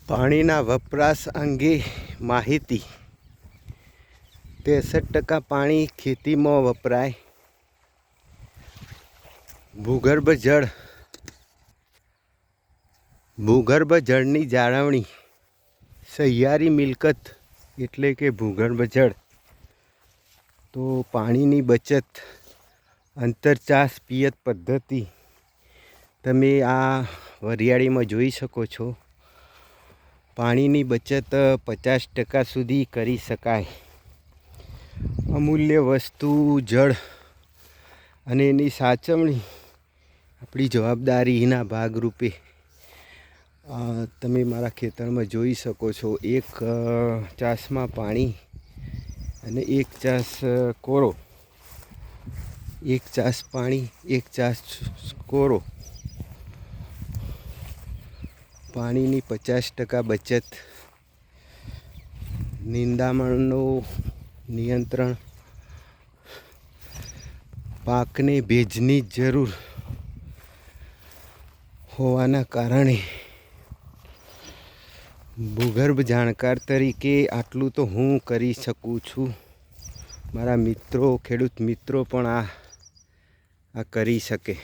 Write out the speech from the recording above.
પાણીના વપરાશ અંગે માહિતી. 63% પાણી ખેતીમાં વપરાય. ભૂગર્ભ જળની જાળવણી. સહિયારી મિલકત એટલે કે ભૂગર્ભ જળ. તો પાણીની બચત. અંતરચાસ પિયત પદ્ધતિ તમે આ વરિયાળીમાં જોઈ શકો છો. પાણીની બચત 50% સુધી કરી શકાય. અમૂલ્ય વસ્તુ જળ અને એની સાચવણી આપણી જવાબદારીના ભાગરૂપે તમે મારા ખેતરમાં જોઈ શકો છો. એક ચાસમાં પાણી અને એક ચાસ કોરો. એક ચાસ પાણી, એક ચાસ કોરો. પાણીની 50% બચત. નિંદામણનું નિયંત્રણ. પાકને ભેજની જરૂર હોવાના કારણે ભૂગર્ભ જાણકાર તરીકે આટલું તો હું કરી શકું છું. મારા મિત્રો, ખેડૂત મિત્રો પણ આ કરી શકે.